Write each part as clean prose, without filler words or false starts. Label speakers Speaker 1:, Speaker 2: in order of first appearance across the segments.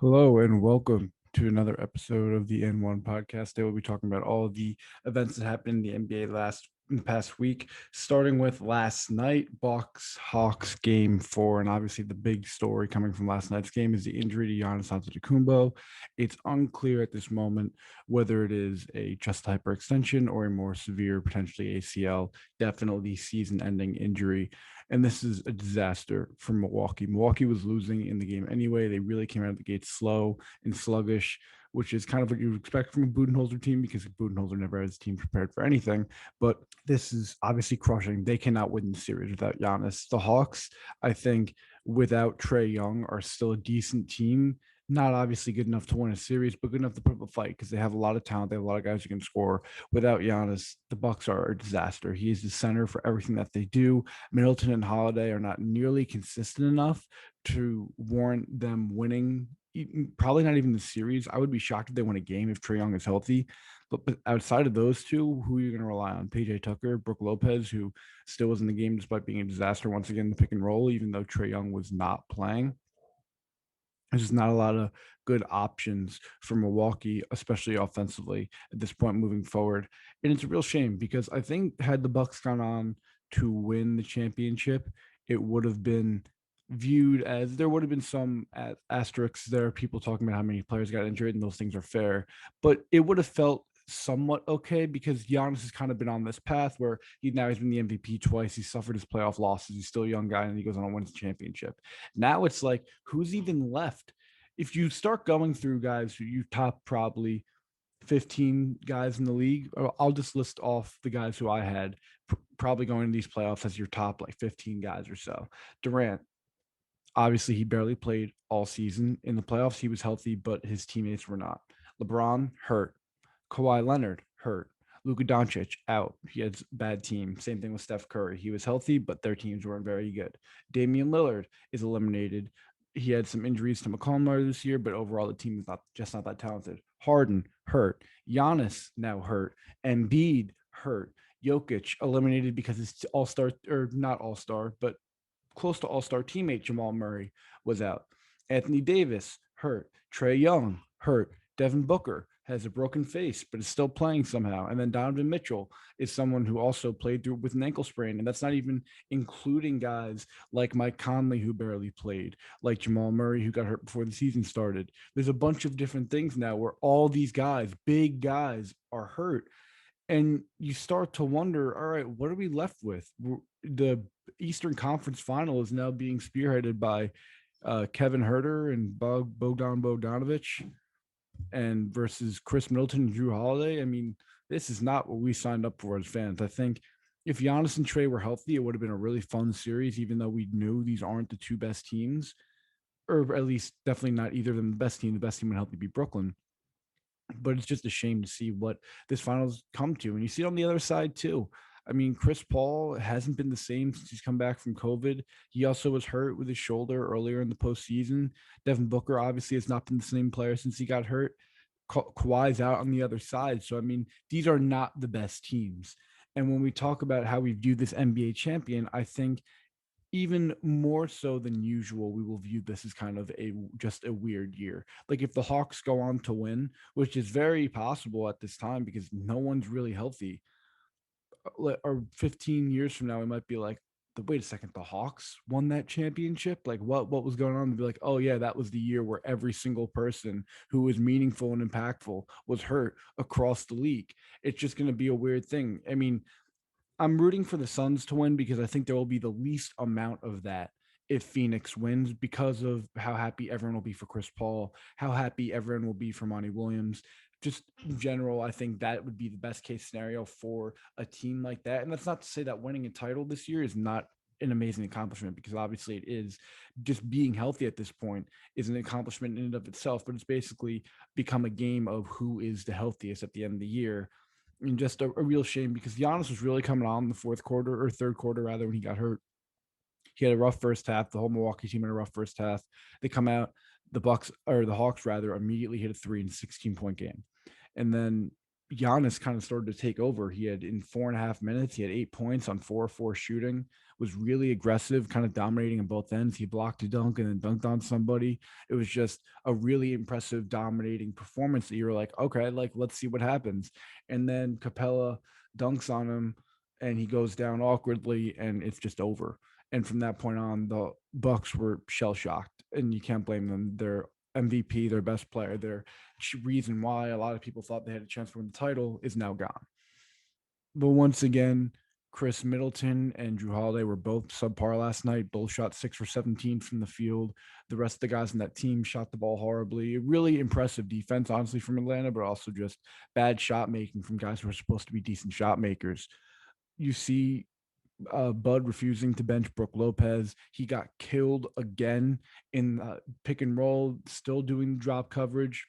Speaker 1: Hello and welcome to another episode of the N1 podcast. Today we'll be talking about all the events that happened in the NBA in the past week, starting with last night, Bucks Hawks game 4, and obviously the big story coming from last night's game is the injury to Giannis Antetokounmpo. It's unclear at this moment whether it is a chest hyperextension or a more severe, potentially ACL, definitely season-ending injury. And this is a disaster for Milwaukee. Milwaukee was losing in the game anyway. They really came out of the gate slow and sluggish, which is kind of what you would expect from a Budenholzer team because Budenholzer never has a team prepared for anything. But this is obviously crushing. They cannot win the series without Giannis. The Hawks, I think, without Trae Young, are still a decent team. Not obviously good enough to win a series, but good enough to put up a fight because they have a lot of talent. They have a lot of guys who can score. Without Giannis, the Bucks are a disaster. He is the center for everything that they do. Middleton and Holiday are not nearly consistent enough to warrant them winning. Probably not even the series. I would be shocked if they win a game if Trae Young is healthy. But outside of those two, who are you going to rely on? PJ Tucker, Brooke Lopez, who still was in the game despite being a disaster once again in the pick and roll, even though Trae Young was not playing. There's just not a lot of good options for Milwaukee, especially offensively at this point moving forward. And it's a real shame because I think had the Bucks gone on to win the championship, it would have been viewed as there would have been some asterisks there, people talking about how many players got injured, and those things are fair. But it would have felt somewhat okay because Giannis has kind of been on this path where he's been the MVP twice. He's suffered his playoff losses. He's still a young guy, and he goes on and wins the championship. Now it's like, who's even left? If you start going through guys who you top probably 15 guys in the league, I'll just list off the guys who I had probably going to these playoffs as your top like 15 guys or so. Durant, obviously, he barely played all season. In the playoffs, he was healthy, but his teammates were not. LeBron, hurt. Kawhi Leonard, hurt. Luka Doncic, out. He had a bad team. Same thing with Steph Curry. He was healthy, but their teams weren't very good. Damian Lillard is eliminated. He had some injuries to McCollum this year, but overall the team is not that talented. Harden, hurt. Giannis, now hurt. Embiid, hurt. Jokic, eliminated because his all-star, or not all-star, but close to all-star teammate Jamal Murray was out. Anthony Davis, hurt. Trae Young, hurt. Devin Booker has a broken face, but is still playing somehow. And then Donovan Mitchell is someone who also played through with an ankle sprain. And that's not even including guys like Mike Conley, who barely played, like Jamal Murray, who got hurt before the season started. There's a bunch of different things now where all these guys, big guys, are hurt. And you start to wonder, all right, what are we left with? The Eastern Conference Final is now being spearheaded by Kevin Herter and Bogdan Bogdanovic, and versus Chris Middleton and Drew Holiday. I mean, this is not what we signed up for as fans. I think if Giannis and Trae were healthy, it would have been a really fun series, even though we knew these aren't the two best teams, or at least definitely not either of them the best team. The best team would healthy be Brooklyn. But it's just a shame to see what this finals come to. And you see it on the other side too. I mean, Chris Paul hasn't been the same since he's come back from COVID. He also was hurt with his shoulder earlier in the postseason. Devin Booker obviously has not been the same player since he got hurt. Kawhi's out on the other side. So, I mean, these are not the best teams. And when we talk about how we view this NBA champion, I think even more so than usual, we will view this as kind of just a weird year. Like if the Hawks go on to win, which is very possible at this time because no one's really healthy, or 15 years from now, we might be like, wait a second, the Hawks won that championship? Like what was going on? To be like, oh yeah, that was the year where every single person who was meaningful and impactful was hurt across the league. It's just going to be a weird thing. I mean, I'm rooting for the Suns to win because I think there will be the least amount of that if Phoenix wins because of how happy everyone will be for Chris Paul, how happy everyone will be for Monty Williams. Just in general, I think that would be the best case scenario for a team like that. And that's not to say that winning a title this year is not an amazing accomplishment because obviously it is. Just being healthy at this point is an accomplishment in and of itself, but it's basically become a game of who is the healthiest at the end of the year, and just a real shame because Giannis was really coming on in the fourth quarter or third quarter rather when he got hurt. He had a rough first half. The whole Milwaukee team had a rough first half. They come out, the Hawks rather, immediately hit a 16-point game. And then Giannis kind of started to take over. He had in 4.5 minutes, he had 8 points on 4-4 shooting was really aggressive, kind of dominating on both ends. He blocked a dunk and then dunked on somebody. It was just a really impressive, dominating performance that you were like, okay, like let's see what happens. And then Capella dunks on him and he goes down awkwardly and it's just over. And from that point on, the Bucks were shell shocked, and you can't blame them. Their MVP, their best player, their reason why a lot of people thought they had a chance to win the title is now gone. But once again, Chris Middleton and Drew Holiday were both subpar last night. Both shot 6 for 17 from the field. The rest of the guys in that team shot the ball horribly. Really impressive defense, honestly, from Atlanta, but also just bad shot making from guys who are supposed to be decent shot makers. You see Bud refusing to bench Brook Lopez. He got killed again in pick and roll, still doing drop coverage.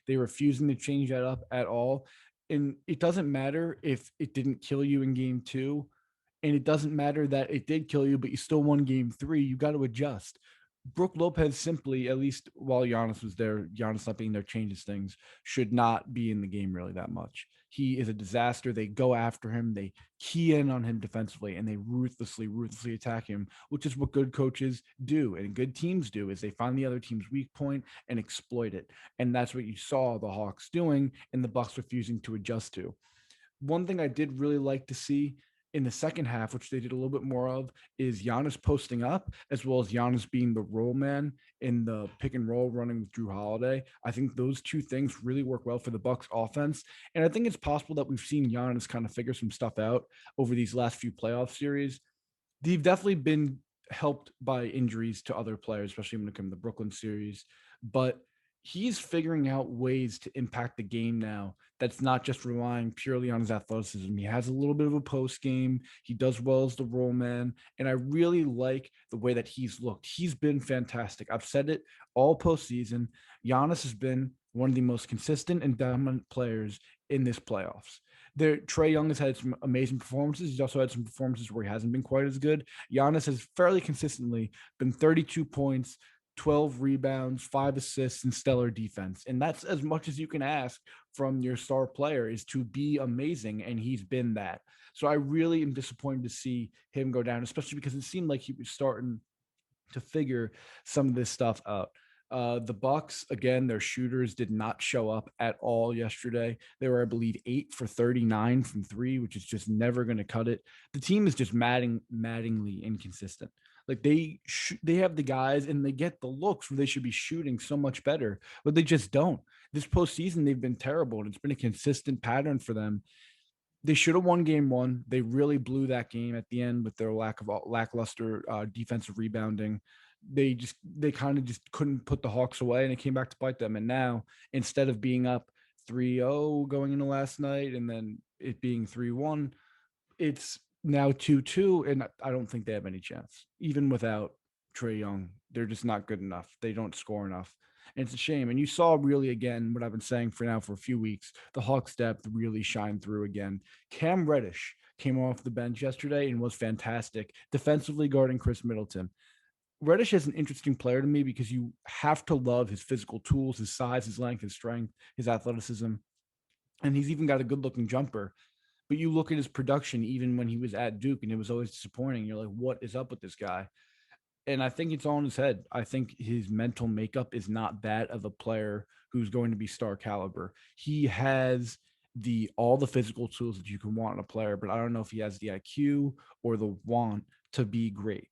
Speaker 1: They refusing to change that up at all. And it doesn't matter if it didn't kill you in game two. And it doesn't matter that it did kill you, but you still won game three. You got to adjust. Brook Lopez simply, at least while Giannis was there, Giannis not being there changes things, should not be in the game really that much. He is a disaster. They go after him, they key in on him defensively, and they ruthlessly attack him, which is what good coaches do and good teams do, is they find the other team's weak point and exploit it. And that's what you saw the Hawks doing and the Bucks refusing to adjust to. One thing I did really like to see in the second half, which they did a little bit more of, is Giannis posting up, as well as Giannis being the roll man in the pick and roll running with Drew Holiday. I think those two things really work well for the Bucks offense. And I think it's possible that we've seen Giannis kind of figure some stuff out over these last few playoff series. They've definitely been helped by injuries to other players, especially when it comes to the Brooklyn series. But he's figuring out ways to impact the game now that's not just relying purely on his athleticism. He has a little bit of a post game. He does well as the role man. And I really like the way that he's looked. He's been fantastic. I've said it all postseason. Giannis has been one of the most consistent and dominant players in this playoffs. There, Trae Young has had some amazing performances. He's also had some performances where he hasn't been quite as good. Giannis has fairly consistently been 32 points, 12 rebounds, 5 assists, and stellar defense. And that's as much as you can ask from your star player, is to be amazing. And he's been that. So I really am disappointed to see him go down, especially because it seemed like he was starting to figure some of this stuff out. The Bucks, again, their shooters did not show up at all yesterday. They were, I believe, 8 for 39 from three, which is just never going to cut it. The team is just maddeningly inconsistent. Like they have the guys and they get the looks where they should be shooting so much better, but they just don't. This postseason, they've been terrible, and it's been a consistent pattern for them. They should have won game one. They really blew that game at the end with their lackluster defensive rebounding. They kind of just couldn't put the Hawks away, and it came back to bite them. And now, instead of being up 3-0 going into last night and then it being 3-1, it's now 2-2, and I don't think they have any chance. Even without Trae Young, they're just not good enough. They don't score enough. And it's a shame. And you saw really, again, what I've been saying for now for a few weeks, the Hawks depth really shined through again. Cam Reddish came off the bench yesterday and was fantastic defensively guarding Chris Middleton. Reddish is an interesting player to me because you have to love his physical tools, his size, his length, his strength, his athleticism. And he's even got a good looking jumper. But you look at his production, even when he was at Duke, and it was always disappointing. You're like, what is up with this guy? And I think it's all in his head. I think his mental makeup is not that of a player who's going to be star caliber. He has all the physical tools that you can want in a player, but I don't know if he has the IQ or the want to be great.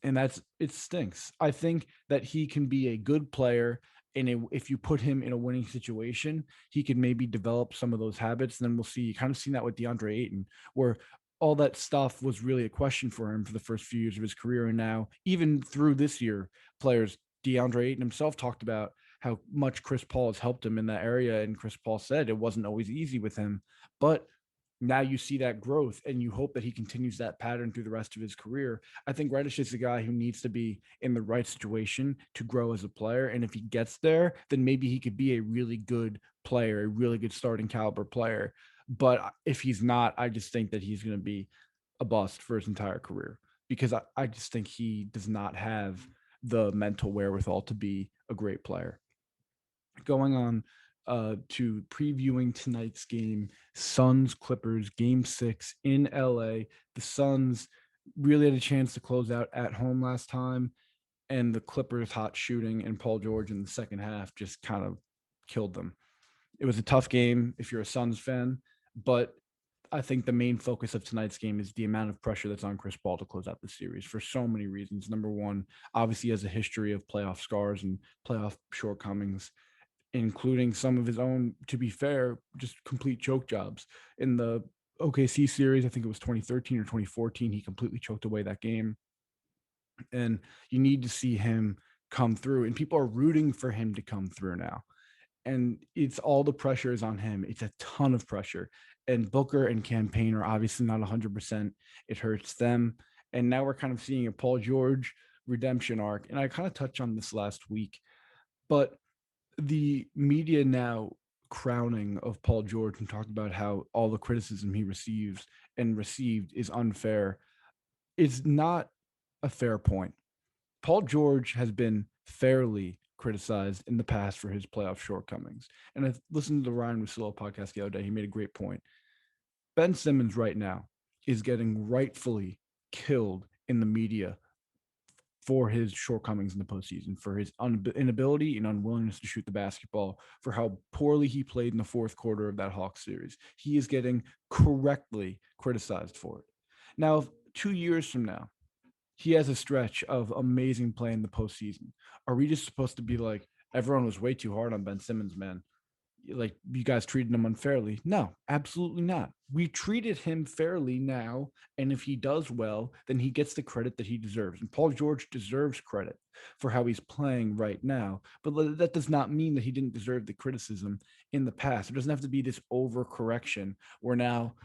Speaker 1: And it stinks. I think that he can be a good player, and if you put him in a winning situation, he could maybe develop some of those habits. And then we'll see. You kind of seen that with DeAndre Ayton, where all that stuff was really a question for him for the first few years of his career, and now even through this year, players DeAndre Ayton himself talked about how much Chris Paul has helped him in that area, and Chris Paul said it wasn't always easy with him, but now you see that growth and you hope that he continues that pattern through the rest of his career. I think Reddish is a guy who needs to be in the right situation to grow as a player. And if he gets there, then maybe he could be a really good player, a really good starting caliber player. But if he's not, I just think that he's going to be a bust for his entire career because I just think he does not have the mental wherewithal to be a great player. Going on to previewing tonight's game, Suns Clippers game 6 in LA. The Suns really had a chance to close out at home last time, and the Clippers' hot shooting and Paul George in the second half just kind of killed them. It was a tough game if you're a Suns fan, but I think the main focus of tonight's game is the amount of pressure that's on Chris Paul to close out the series for so many reasons. Number one, obviously, he has a history of playoff scars and playoff shortcomings, including some of his own, to be fair, just complete choke jobs. In the OKC series, I think it was 2013 or 2014, he completely choked away that game. And you need to see him come through, and people are rooting for him to come through now. And it's all the pressure is on him. It's a ton of pressure. And Booker and Campaign are obviously not 100%. It hurts them. And now we're kind of seeing a Paul George redemption arc. And I kind of touched on this last week, but the media now crowning of Paul George and talking about how all the criticism he receives and received is unfair is not a fair point. Paul George has been fairly criticized in the past for his playoff shortcomings. And I listened to the Ryan Russillo podcast the other day. He made a great point. Ben Simmons right now is getting rightfully killed in the media for his shortcomings in the postseason, for his inability and unwillingness to shoot the basketball, for how poorly he played in the fourth quarter of that Hawks series. He is getting correctly criticized for it. Now, 2 years from now, he has a stretch of amazing play in the postseason. Are we just supposed to be like, everyone was way too hard on Ben Simmons, man? Like, you guys treated him unfairly? No, absolutely not. We treated him fairly now. And if he does well, then he gets the credit that he deserves. And Paul George deserves credit for how he's playing right now. But that does not mean that he didn't deserve the criticism in the past. It doesn't have to be this overcorrection where now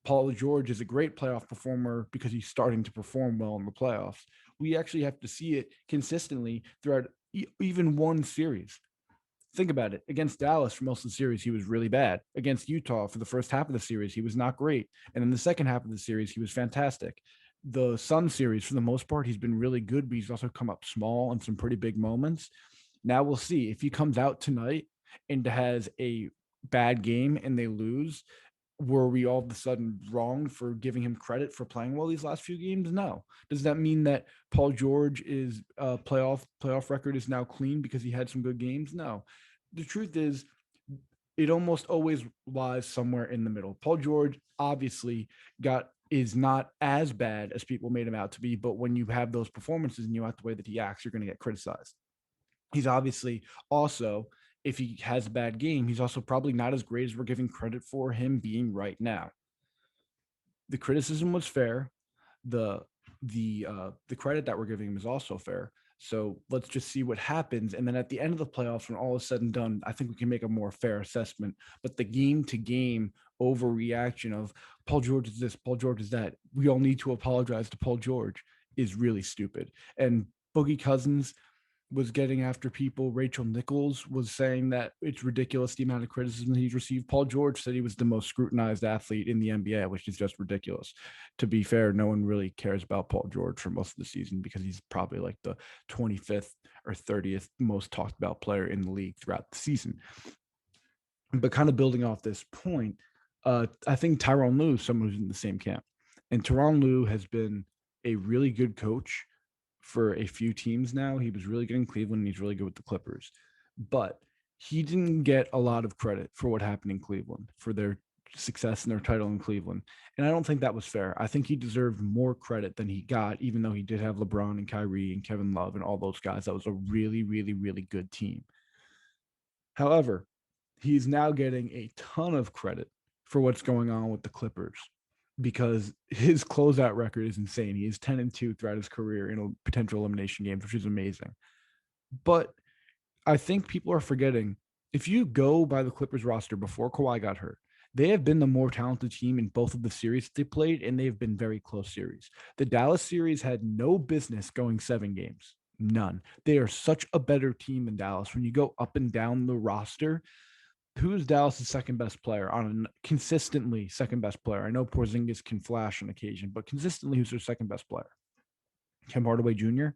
Speaker 1: Paul George is a great playoff performer because he's starting to perform well in the playoffs. We actually have to see it consistently throughout even one series. Think about it. Against Dallas for most of the series, he was really bad. Against Utah for the first half of the series, he was not great. And in the second half of the series, he was fantastic. The Sun series, for the most part, he's been really good, but he's also come up small in some pretty big moments. Now we'll see if he comes out tonight and has a bad game and they lose. Were we all of a sudden wrong for giving him credit for playing well these last few games? No. Does that mean that Paul George is playoff record is now clean because he had some good games? No. The truth is, it almost always lies somewhere in the middle. Paul George obviously is not as bad as people made him out to be, but when you have those performances and you act the way that he acts, you're going to get criticized. He's obviously also, if he has a bad game, he's also probably not as great as we're giving credit for him being right now. The criticism was fair. The credit that we're giving him is also fair. So let's just see what happens. And then at the end of the playoffs, when all is said and done, I think we can make a more fair assessment. But the game to game overreaction of Paul George is this, Paul George is that, we all need to apologize to Paul George is really stupid. And Boogie Cousins was getting after people. Rachel Nichols was saying that it's ridiculous the amount of criticism he's received. Paul George said he was the most scrutinized athlete in the NBA, which is just ridiculous. To be fair, no one really cares about Paul George for most of the season because he's probably like the 25th or 30th most talked about player in the league throughout the season. But kind of building off this point, I think Tyronn Lue is someone who's in the same camp. And Tyronn Lue has been a really good coach for a few teams now. He was really good in Cleveland, and he's really good with the Clippers. But he didn't get a lot of credit for what happened in Cleveland, for their success and their title in Cleveland. And I don't think that was fair. I think he deserved more credit than he got, even though he did have LeBron and Kyrie and Kevin Love and all those guys. That was a really, really, really good team. However, he's now getting a ton of credit for what's going on with the Clippers because his closeout record is insane. He is 10-2 throughout his career in potential elimination games, which is amazing. But I think people are forgetting, if you go by the Clippers roster before Kawhi got hurt, they have been the more talented team in both of the series they played, and they've been very close series. The Dallas series had no business going 7 games. None. They are such a better team than Dallas. When you go up and down the roster, who is Dallas' second best player on consistently second best player? I know Porzingis can flash on occasion, but consistently, who's their second best player? Tim Hardaway Jr.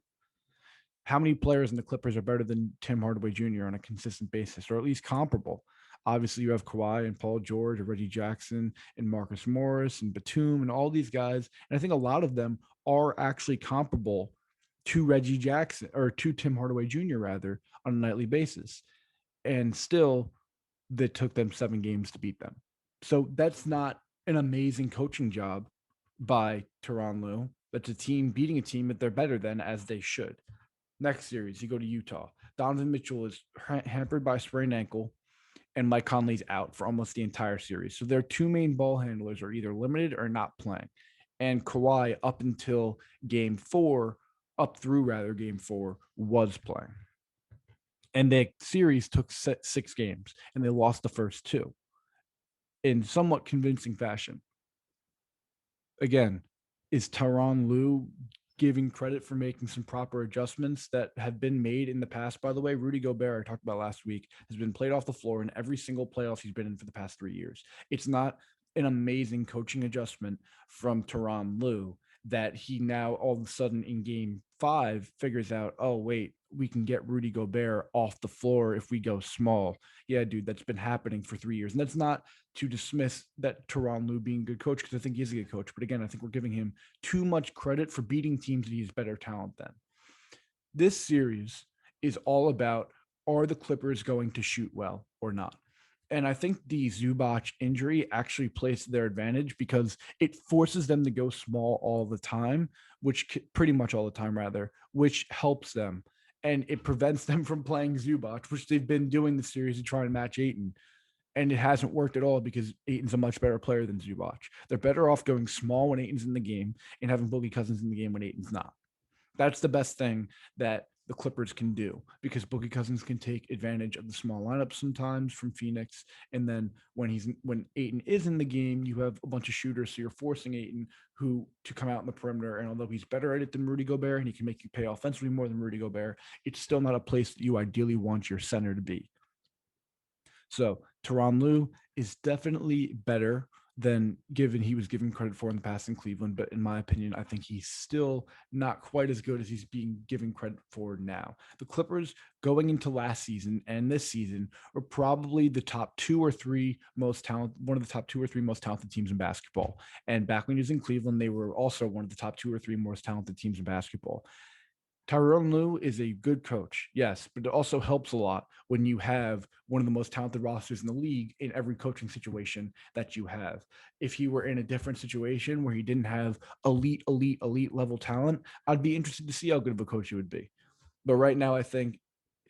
Speaker 1: How many players in the Clippers are better than Tim Hardaway Jr. on a consistent basis, or at least comparable? Obviously, you have Kawhi and Paul George and Reggie Jackson and Marcus Morris and Batum and all these guys. And I think a lot of them are actually comparable to Reggie Jackson or to Tim Hardaway Jr., rather, on a nightly basis. And still, that took them 7 games to beat them. So that's not an amazing coaching job by Tyronn Lue. That's a team beating a team that they're better than, as they should. Next series, you go to Utah. Donovan Mitchell is hampered by a sprained ankle, and Mike Conley's out for almost the entire series. So their two main ball handlers are either limited or not playing. And Kawhi, up until game four, up through rather game four, was playing. And the series took 6 games, and they lost the first 2 in somewhat convincing fashion. Again, is Tyronn Lue giving credit for making some proper adjustments that have been made in the past? By the way, Rudy Gobert, I talked about last week, has been played off the floor in every single playoff he's been in for the past 3 years. It's not an amazing coaching adjustment from Tyronn Lue that he now all of a sudden in game 5 figures out, oh, wait, we can get Rudy Gobert off the floor if we go small. Yeah, dude, that's been happening for 3 years. And that's not to dismiss that Tyronn Lue being a good coach, because I think he is a good coach. But again, I think we're giving him too much credit for beating teams that he has better talent than. This series is all about, are the Clippers going to shoot well or not? And I think the Zubac injury actually plays to their advantage because it forces them to go small all the time, which pretty much all the time, rather, which helps them. And it prevents them from playing Zubac, which they've been doing the series to try and match Ayton. And it hasn't worked at all because Ayton's a much better player than Zubac. They're better off going small when Ayton's in the game and having Boogie Cousins in the game when Ayton's not. That's the best thing that the Clippers can do, because Boogie Cousins can take advantage of the small lineups sometimes from Phoenix. And then when Ayton is in the game, you have a bunch of shooters, so you're forcing Ayton to come out in the perimeter. And although he's better at it than Rudy Gobert and he can make you pay offensively more than Rudy Gobert, it's still not a place that you ideally want your center to be. So Tyronn Lue is definitely better than given he was given credit for in the past in Cleveland. But in my opinion, I think he's still not quite as good as he's being given credit for now. The Clippers going into last season and this season are probably the top 2 or 3 most talented, one of the top 2 or 3 most talented teams in basketball. And back when he was in Cleveland, they were also one of the top 2 or 3 most talented teams in basketball. Tyronn Lue is a good coach, yes, but it also helps a lot when you have one of the most talented rosters in the league in every coaching situation that you have. If he were in a different situation where he didn't have elite level talent, I'd be interested to see how good of a coach he would be. But right now, I think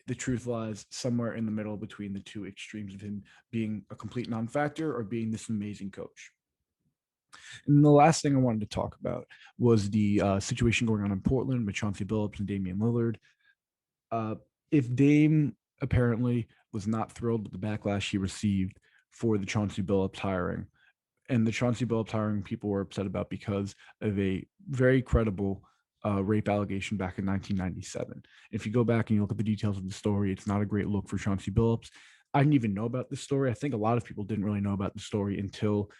Speaker 1: the truth lies somewhere in the middle between the two extremes of him being a complete non-factor or being this amazing coach. And the last thing I wanted to talk about was the situation going on in Portland with Chauncey Billups and Damian Lillard. If Dame apparently was not thrilled with the backlash he received for the Chauncey Billups hiring, and the Chauncey Billups hiring people were upset about because of a very credible rape allegation back in 1997. If you go back and you look at the details of the story, it's not a great look for Chauncey Billups. I didn't even know about this story. I think a lot of people didn't really know about the story until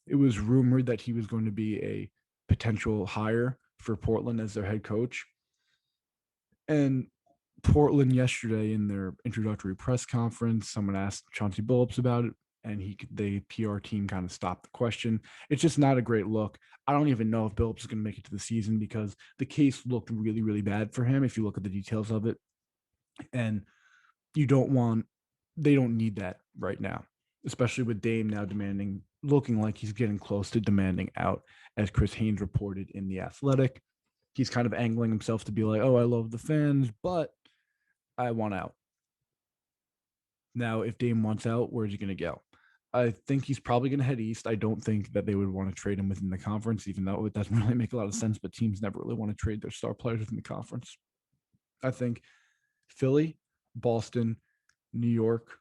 Speaker 1: it was rumored that he was going to be a potential hire for Portland as their head coach. And Portland yesterday in their introductory press conference, someone asked Chauncey Billups about it, and the PR team kind of stopped the question. It's just not a great look. I don't even know if Billups is going to make it to the season because the case looked really bad for him if you look at the details of it. And you don't want, they don't need that right now, especially with Dame now looking like he's getting close to demanding out, as Chris Haynes reported in The Athletic. He's kind of angling himself to be like, oh, I love the fans, but I want out. Now, if Dame wants out, where's he going to go? I think he's probably going to head east. I don't think that they would want to trade him within the conference, even though it doesn't really make a lot of sense, but teams never really want to trade their star players within the conference. I think Philly, Boston, New York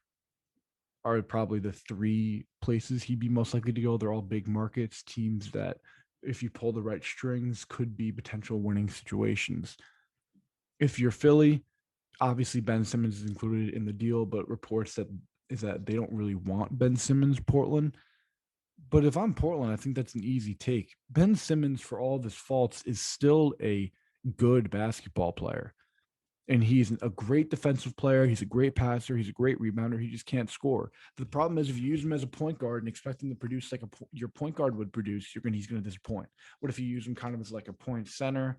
Speaker 1: are probably the 3 places he'd be most likely to go. They're all big markets, teams that, if you pull the right strings, could be potential winning situations. If you're Philly, obviously Ben Simmons is included in the deal, but reports that they don't really want Ben Simmons Portland. But if I'm Portland, I think that's an easy take. Ben Simmons, for all of his faults, is still a good basketball player. And he's a great defensive player. He's a great passer. He's a great rebounder. He just can't score. The problem is if you use him as a point guard and expect him to produce like your point guard would produce, he's going to disappoint. What if you use him kind of as like a point center,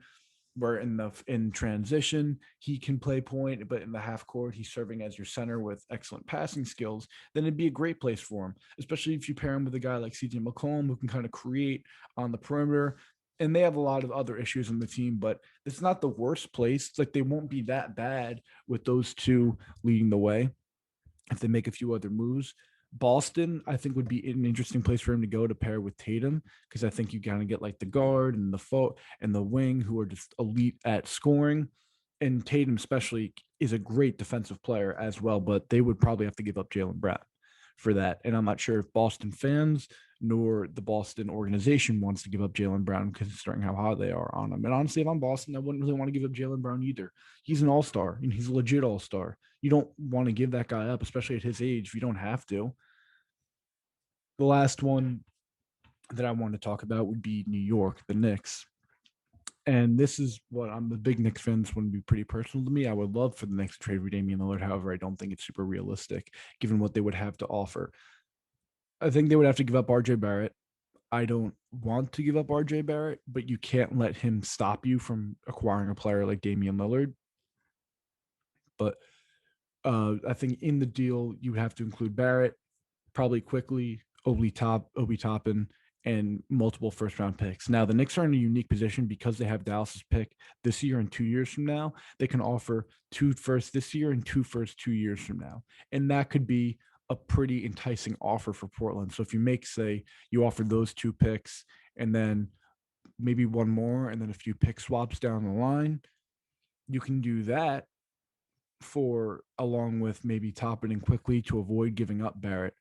Speaker 1: where in transition he can play point, but in the half court he's serving as your center with excellent passing skills? Then it'd be a great place for him, especially if you pair him with a guy like CJ McCollum who can kind of create on the perimeter. And they have a lot of other issues on the team, but it's not the worst place. It's like they won't be that bad with those two leading the way if they make a few other moves. Boston, I think, would be an interesting place for him to go to pair with Tatum, because I think you kind of get like the guard and the wing who are just elite at scoring. And Tatum, especially, is a great defensive player as well, but they would probably have to give up Jaylen Brown for that. And I'm not sure if Boston fans nor the Boston organization wants to give up Jaylen Brown, considering how high they are on him. And honestly, if I'm Boston, I wouldn't really want to give up Jaylen Brown either. He's an all-star, and he's a legit all-star. You don't want to give that guy up, especially at his age, if you don't have to. The last one that I want to talk about would be New York, the Knicks. And this is what I'm a big Knicks fan. This would be pretty personal to me. I would love for the Knicks to trade for Damian Lillard. However, I don't think it's super realistic given what they would have to offer. I think they would have to give up RJ Barrett. I don't want to give up RJ Barrett, but you can't let him stop you from acquiring a player like Damian Lillard. But I think in the deal, you have to include Barrett, probably quickly, Obi Toppin, and multiple first round picks. Now, the Knicks are in a unique position because they have Dallas's pick this year and 2 years from now. They can offer 2 firsts this year and 2 firsts 2 years from now. And that could be a pretty enticing offer for Portland. So if you make, say, you offer those 2 picks and then maybe one more and then a few pick swaps down the line, you can do that for along with maybe Toppin and quickly to avoid giving up Barrett.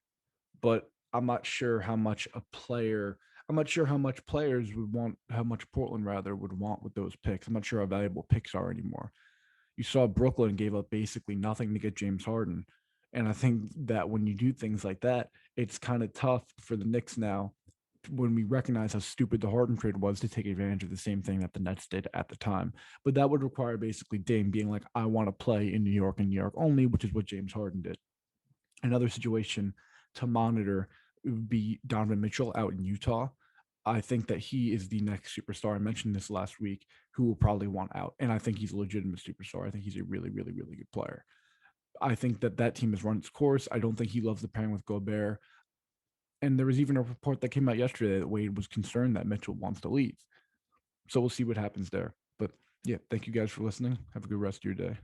Speaker 1: But I'm not sure how much players would want, how much Portland rather would want with those picks. I'm not sure how valuable picks are anymore. You saw Brooklyn gave up basically nothing to get James Harden. And I think that when you do things like that, it's kind of tough for the Knicks now, when we recognize how stupid the Harden trade was, to take advantage of the same thing that the Nets did at the time. But that would require basically Dame being like, I want to play in New York and New York only, which is what James Harden did. Another situation to monitor would be Donovan Mitchell out in Utah. I think that he is the next superstar. I mentioned this last week, who will probably want out. And I think he's a legitimate superstar. I think he's a really, really, really good player. I think that team has run its course. I don't think he loves the pairing with Gobert. And there was even a report that came out yesterday that Wade was concerned that Mitchell wants to leave. So we'll see what happens there. But yeah, thank you guys for listening. Have a good rest of your day.